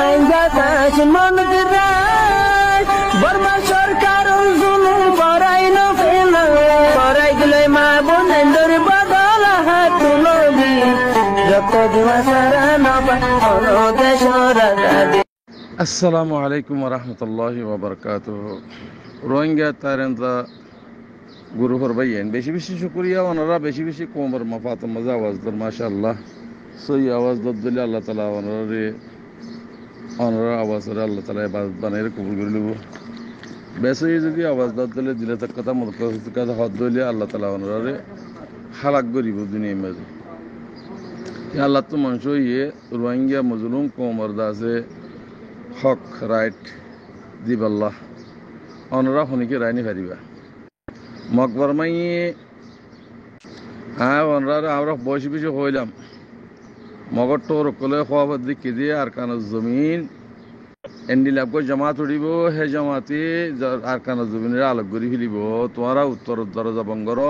রোহিঙ্গা কাশ্মীর রাজ বর্মা সরকার জুলুম করাই না ফেলা করাই দিলে মা বোনেদের বদল হাত তুলবি যত দিবা সারা নবা দেশ রাজা। আসসালামু আলাইকুম ওরহমতুল্লাহি ওয়াবারাকাতুহু। রোহিঙ্গা তারেন্দ্রা গুরু হরবাইয়েন বেশি বেশি শুক্রিয়া ওনারা বেশি বেশি কোমর মাফাত মজা আওয়াজ দর মাশাআল্লাহ সই আওয়াজ দিলে আল্লাহ তাআলা ওনারা আওয়াজ আল্লাহ তাআলা ইবাদত বানাই কবুল করে নেব। বেশি যদি আওয়াজ দিলে দিলে তার কথা মত কথা হদ দিলে আল্লাহ তাআলা ওনারা হালাক করিব দুনিয়ার মাঝে। আল্লাহ তো মানুষ ইয়ে রোহিঙ্গা মজলুম কোমর দাসে হক রাইট দিবাল্লাহ অনরা হনিকে রায়নি ফারিবা মকবর মাই হ্যাঁ অনরা আমরা বসে বসে হইলাম মগর তো রকলে খোয়াবাদ দিকে দিয়ে আর কান জমিন এন্ডি লাভ জামাত উড়িব হে জামাতে আর কান জমিনের আলোক করি ফেলিব তোমারা উত্তর দরজা বঙ্গর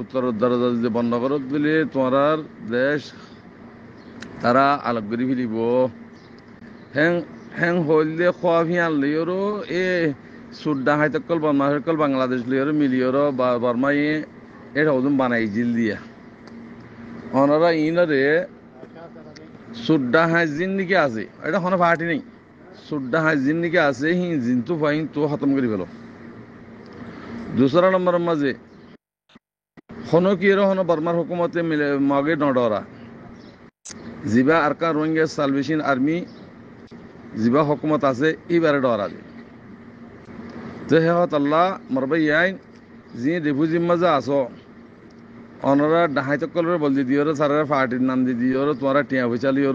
উত্তর দরজা যদি বন্ধ করত দিলে তোমার দেশ তারা আলোক করি ফেলিব। হ্যাং হইলে খোয়া ভিয়ান লিওরো এ সুড্ডা হাইতকল বাংলাদেশকল বাংলাদেশ লিওরো মিলিওরো বা বর্মাই এটা ওজন বানাই জিল দিয়া ওনারা ইনরে সুড্ডা হাই জিন্দিকে আছে এটা কোনো পার্টি নেই সুড্ডা হাই জিন্দিকে আছে হি জিন্তু ফাইন তো খতম করে ফেলো। দুসরা নম্বরের মাঝে হনো কি হনো বর্মার হুকুমতে মিলে মগে নডরা জিবা আরকা রোহিঙ্গা সালভেশন আর্মি জিবা হকুমত আছে এইবারে ডরা যায় তো হেহত আল্লাহ মরবাই আইন যি রিফিউজি মাঝে আসো অনরা ডাহাইতকলের বল দি দিও সারা পার্টির নাম দি দিও তোমরা টিয়া পয়সা লিও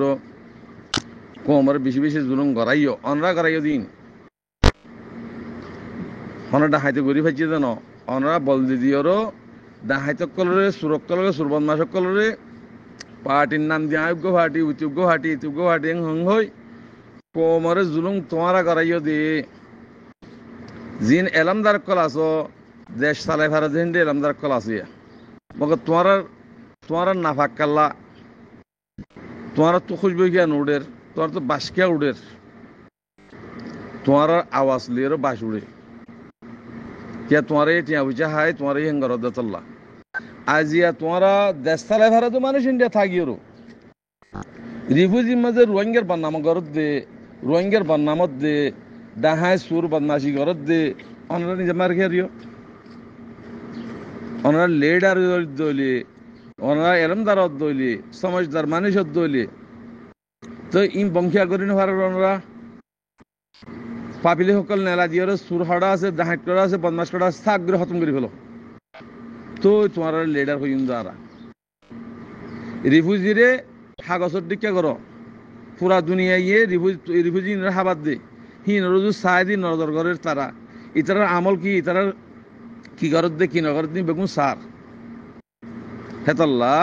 কোমর বেশি বেশি জুলুম গড়াইও অনরা গড়াইও দিন হন ডাহাইতে গড়ি ফাইছে যেন অনরা বল দি দিও ডাহাইতকলরে সুরকলরে সুরবন মাসকলরে পার্টির নাম দিয়ে আয়োগ্য পার্টি উচ্যোগ্য পার্টি ইতুগ্য পার্টি হং হই কোমরে জুলুম তোমারা করাইও দে জিন এলামদার কল আসো দেশ চালাই ফারা জিন দে এলামদার কল আসিয়া মগর তোমার নাফাক কাল্লা তোমার তো খুঁজবে গিয়া উড়ের তোমার তো বাসকিয়া উড়ের তোমার আওয়াজ লিয়ের বাস উড়ে কিয়া তোমার এই টিয়া বুঝা হাই তোমার এই হেঙ্গর দতল্লা আজিয়া তোমারা দেশ চালাই ফারা তো মানুষ ইন্ডিয়া থাকিও রিফিউজির মাঝে রোহিঙ্গার বান্নাম গরত দে রোহিঙ্গার বদনামত দে ডাহায় সুর বদমাশি করত দে ওনারা নিজে মার খেয়ে ওনারা লেডার দইলে ওনারা এলমদারত দইলে সমাজদার মানুষত দইলে তো ইম বংশিয়া করি নোহার ওনারা পাপিলি সকল নেলা দিয়ে সুর হড়া আছে ডাহাট করা আছে বদমাশ করা আছে থাক করে খতম করে ফেলো তো তোমার লেডার হইম দ্বারা রিফিউজিরে কাগজত দিকে করো পুরা দুনিয়া ইয়ে রিফিউজি হাবাদ দে হিন রোজু সাই দি নজর ঘরের তারা ইতার আমল কি ইতার কি ঘরত দে কি নগর দিন বেগুন সার হেতাল্লা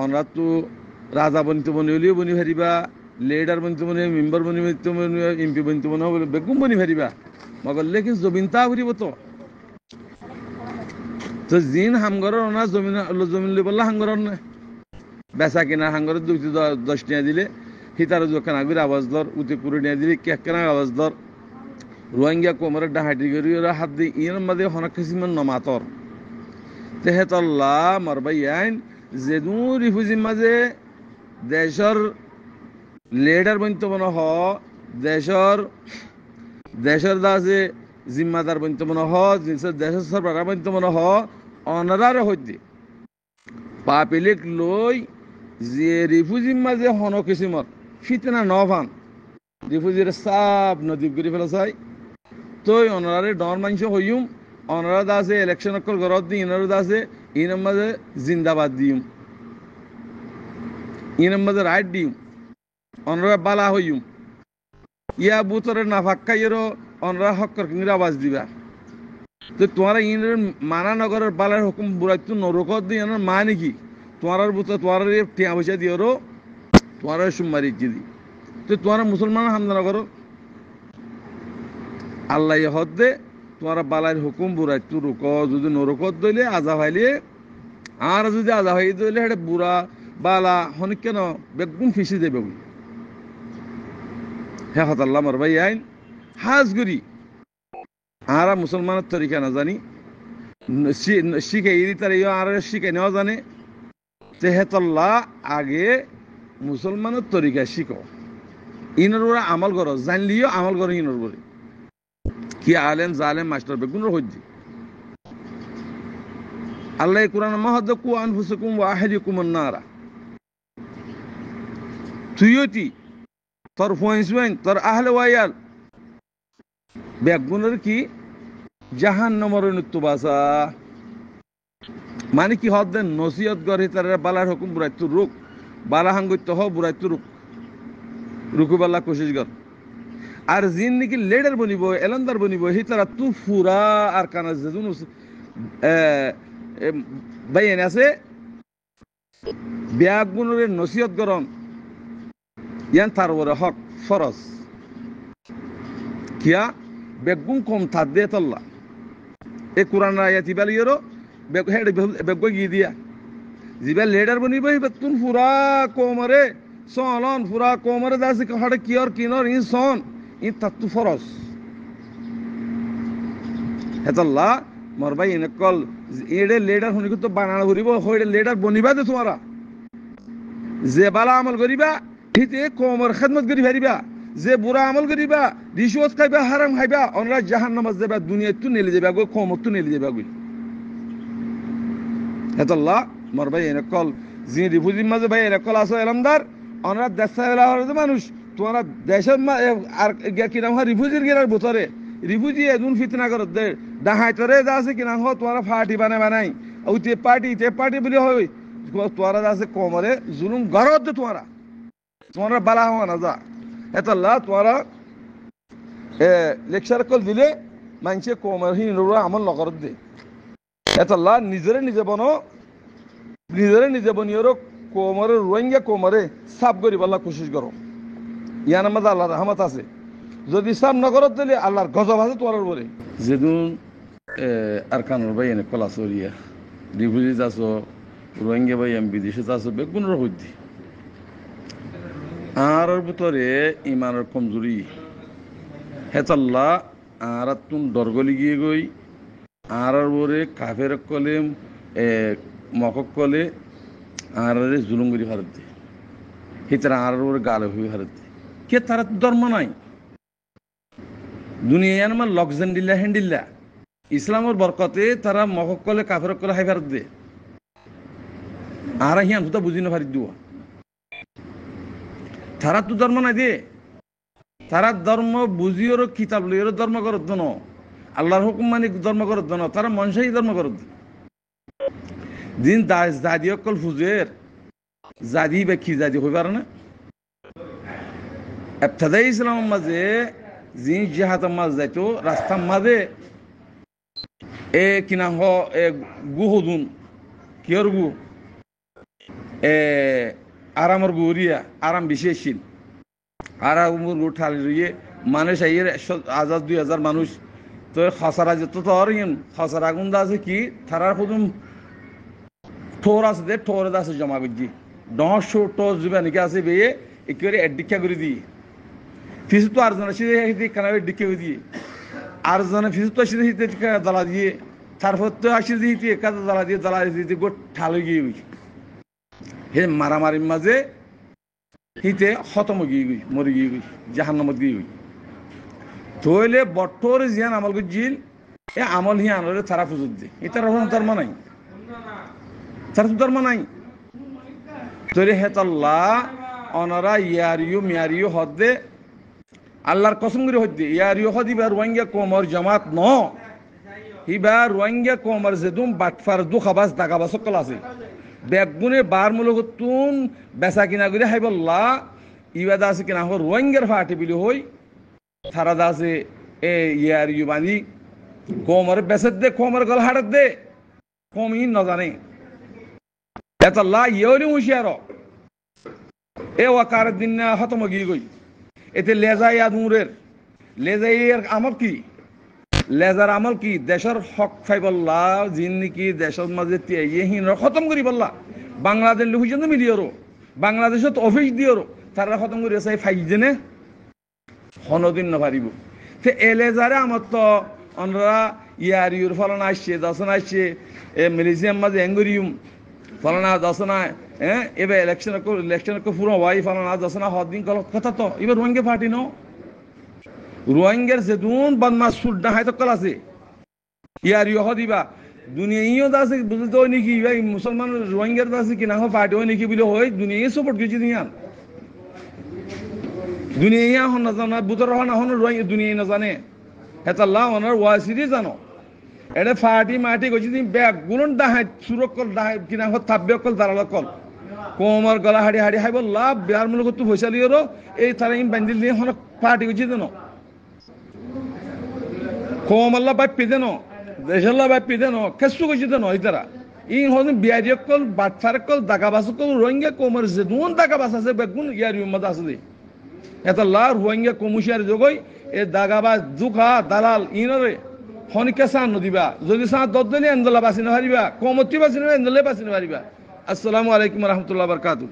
অনরা তো রাজা বনিত বনি হলিও বনি ফারিবা লিডার বনিত বনি মেম্বার বনি এমপি বনিত বনি বলে বেগুন বনি ফারিবা মগর লেকিন জমিন তা ফুরিব তো জিন হামগরের ওনা জমিন জমিন লি বললা হাঙ্গরের বেচা কিনা হাঙ্গরের 10 টাকা দিলে হিতার যখন আগুর আওয়াজ দর উতে পুরো নিয়ে দিলে কেনা আওয়াজ দর রোহিঙ্গা কোমরের ডাহাটি করি ওরা হাত দিয়ে ইয়ের মাঝে হনক কিসিমান নমাতর তেহেতল্লাহ মরবাই আইন যেদু রিফিউজির মাঝে দেশের লিডার বন্ত মনে হ দেশের দাসে জিম্মাদার বন্ত মনে হ দেশের সরবরাহ বন্ত মনে হ অনারার হইতে পাপিলিক লই যে রিফিউজির মাঝে হনক কিসিমত ফিতনা নভান রিফিউজির সাপ নদী করে ফেলা চাই তো অনারে ডর মাংস হইম অনারা দাসে ইলেকশন অকল গরত দি ইনার দাসে ইনার মাঝে জিন্দাবাদ দিম ইনার মাঝে রাইট দিম অনারা বালা হইম ইয়া বুতরে নাফাক খাইয়েরও অনারা হক্কর কিংরা আওয়াজ দিবা তো তোমারা ইনার মানা নগরের বালার হুকুম বুড়াইতো নরকত দি ইনার মা নাকি তোমার বুত তোমার টিয়া পয়সা দিও তোমার সুমারি দি তো তোমার মুসলমান হামদানা করো আল্লাহ হদ দে তোমার বালার হুকুম বুড়াই তু রুক যদি নরকত দইলে আজা ভাইলে আর যদি আজা ভাই দইলে হেটে বুড়া বালা হনিক কেন বেগুন ফিসি দেবে হে হতাল্লাহ মর ভাই আইন হাজ করি আরা মুসলমানের তরিকা না জানি শিখে ইদি তার আর শিখে নেওয়া জানে যে হেতল্লাহ আগে মুসলমানের তরিকা শিখো ইনর ওরা আমল করো জানলিও আমল করো ইনর করে কি আলেম জালেম মাস্টার বেগুনের হজ্জি আল্লাহ কুরআন মাহাদ্দাকু আনফুসাকুম ওয়া আহলিকুম আন-নারা তুইতি তোর ফোয়াইন তোর আহলে ওয়াইয়াল বেগুনের কি জাহান্নামের নিত্যবাসা মানে কি হদ দেন নসিহত করে তারা বালার হুকুম বুরাইতু রুক বালা হাঙ্গিত হ বুরাইতু রুক রুকুবাল্লা কোশিশ কর আর জিন নাকি লেডার বনিব এলান্দার বনিব হি তারা তু ফুরা আর কানা যেদুন বাইন আছে বেগুনের নসিহত করন ইয়ান তার ওরে হক ফরজ কিয়া বেগুন কম থাদে তল্লা এ কোরআন আয়াত ইবালিয়রো বেগ গিয়ে দিয়া জিবা লেডার বনিব তুন ফুরা কোমরে সলন ফুরা কোমরে দাসি হড়ে কিয়র কিনর ইন সন ইন তাতু ফরজ হেতাল্লাহ মোর ভাই এনেকল এডে লেডার শুনি তো বানানো করিব হইডে লেডার বনিবা দে তোমারা যে বালা আমল করিবা ঠিতে কোমর খেদমত করি পারিবা যে বুড়া আমল করিবা রিশওয়াত খাইবা হারাম খাইবা অনরা জাহান্নামে যাবা দুনিয়া তু নেলে যাবা গো কোমর তু নেলে যাবা গই হেতাল্লাহ মোর ভাই এনেকল জি রিফুজির মাঝে ভাই এনেকল আসো এলামদার অনরা দেশাইলা হরে মানুষ তোমরা দেশের আর কি নাম হয় রিফুজির গেরার ভিতরে রিফুজি এদুন ফিতনা করত দে ডাহাই তরে যা আছে কি না হো তোমরা ফাটি বানাই ও তে পার্টি বলি হয় তোমরা যা আছে কোমরে জুলুম গরদ দে তোমরা বালা হওয়া না যা এতাল্লাহ তোমরা লেকচার কল দিলে মানুষে কোমর হিন আমল নকরত দে এতাল্লাহ নিজে বনো নিজে বনিয়রো কোমরে রোহিঙ্গা কোমরে সাফ করি আল্লাহ কোশিশ করো ইয়ান আমাদের আল্লাহর রহমত আছে যদি সাফ নগরত দিলে আল্লাহর গজব আছে তোমার বলে যেদিন আর কানুর ভাই এনে কলা সরিয়া রিফিউজিজ আছো রোহিঙ্গা ভাই আমি বিদেশে আছো বেগুনের হইতি আর ভিতরে ইমানের কমজোরি হেতাল্লাহ আর তুন ডরগলি গিয়ে গই আর বরে কাফের কলে মকক কলে আর জুলুম করি ভারত দি হিতারা আর ওর গালে হয়ে ভারত দি কে তারা ধর্ম নাই দুনিয়া আমার লকজন দিল্লা হ্যান্ডিল্লা ইসলামের বরকতে তারা মকক কলে কাফের কলে হাই ভারত দে আর হিয়ান তো বুঝি না ভারত দিও তারা তো ধর্ম নাই দে তারা ধর্ম বুঝিওর কিতাব লইওর ধর্ম করত ন আল্লাহর হুকুম মানি ধর্ম করত ন তারা মনসাই ধর্ম করত দিন জাদি অকল ফুজের জাদি বা কি জাদি হইবার না এবতাদাই ইসলামের মাঝে যিনি জিহাদের মাঝ যাইতো রাস্তার মাঝে কিনা হ গুহদুন কিয়র গু আরামর গুরিয়া আরাম বিশেষীন আরামর গু ঠালি রইয়ে মানুষ আইয়ের 1000-2000 মানুষ তো খসরা যেত তো আর খসরা গুন্দা আছে কি থারার প্রথম ঠোর আছে দে ঠোরে আছে জমা করছি 10 টোস যুবা নাকি আছে বেয়ে একেবারে এডিক্ষা করে দিই ফিস তো আর জন আসি কানাবে ডিকে দিয়ে আর জন ফিস তো আসি জ্বালা দিয়ে তারপর তো আসি দিতে একাদা জ্বালা দিয়ে গোট ঠাল গিয়ে গই হে মারামারির মাঝে হিতে খতম গিয়ে গই মরে গিয়ে গই জাহান্নামত গিয়ে গই তইলে বট্টর জিয়ান আমল গজিল এ আমল হি আনরে তারা ফুজুদ দে এটার ধর্ম নাই তার ধর্ম নাই তইলে হেতাল্লাহ অনারা ইয়ারিও মিয়ারিও হদে আল্লাহর কসম করে হদে ইয়ারিও হদিবা রোহিঙ্গা কোমর জামাত ন হিবা রোহিঙ্গা কোমর যেদুম বাটফার দুখাবাস দাগাবাস সকল আছে বেগুনে বার মূলকতুন বেচা কিনা করে হাইবল্লাহ ইবাদা আছে কিনা হো রোহিঙ্গার ফাটি বিলি হই তারা আছে এ ইয়ারিও বানি কোমর বেসে দে কোমর গল হাড় দে কমই ন জানে এতাল্লাহ ইয়লি হুশিয়ার এ ওয়াকার দিন না খতম গিয়ে গই এতে লেজা ইয়াদ মুরের লেজাইয়ের আমল কি লেজার আমল কি দেশের হক ফাইবল্লাহ জিন্দিকি দেশের মাঝে তিয়াইহীন খতম করি বললা বাংলাদেশ লুহিজন মিলিয়রো বাংলাদেশত অফিস দিয়রো তারা খতম করি চাই ফাইজেনে হনদিন নপারিব তে এলে যারে আমার তো অনরা ইয়ার ইউর ফলন আসছে দশন আসছে মিলিজিয়াম মাঝে এঙ্গুরিউম ফলনা দশনা এবার ইলেকশন পুরো হওয়াই ফলনা দশনা হদিন কথা তো এবার রোহিঙ্গা পার্টি ন রোহিঙ্গার যে দুন বদমাস সুড্ডা হাই তো কল আছে ইয়ার ইউ হদিবা দুনিয়া ইও দাসে বুঝতে হয় নাকি ভাই মুসলমান রোহিঙ্গার দাসে কিনা পার্টি হয় নাকি বলে হয় দুনিয়া সাপোর্ট করছে দিয়ান দুনিয়া হন না জানা বুতর হন হন রোহিঙ্গা দুনিয়া না জানে হেতাল্লাহ ওনার ওয়াসিরি জানো এটা ফাটি মাটি গেছি তুমি ব্যাগ গুলন দাহাই সুরকল দাহাই কিনা থাকবে অকল দাঁড়াল কল কোমর গলা হাড়ি হাড়ি হাইব লাভ বিহার মূলক তুই পয়সা লিও এই তারা ইম বান্দিল দিয়ে হন ফাটি গেছি দেন কোমল্লা বাই পিদে ন দেশাল্লা বাই পিদে ন কেসু গেছি দেন এই তারা ই হন বিহারি অকল বাটফার কল দাগাবাস কল রোহিঙ্গা কোমর যে দুন দাগাবাস আছে বেগুন ইয়ার ইউমাদ আছে দে এটা লাভ রোহিঙ্গা কমুশিয়ার যোগই এই দাগাবাস দুখা দালাল ইনরে হনিকে চান নদিবা যদি চান দলে এন্দলা বাঁচি নারিবা কমতি বাঁচি না এন্দলে বাঁচি নারিবা আসসালামু আলাইকুম রহমতুল্লাহ বরকাতুহ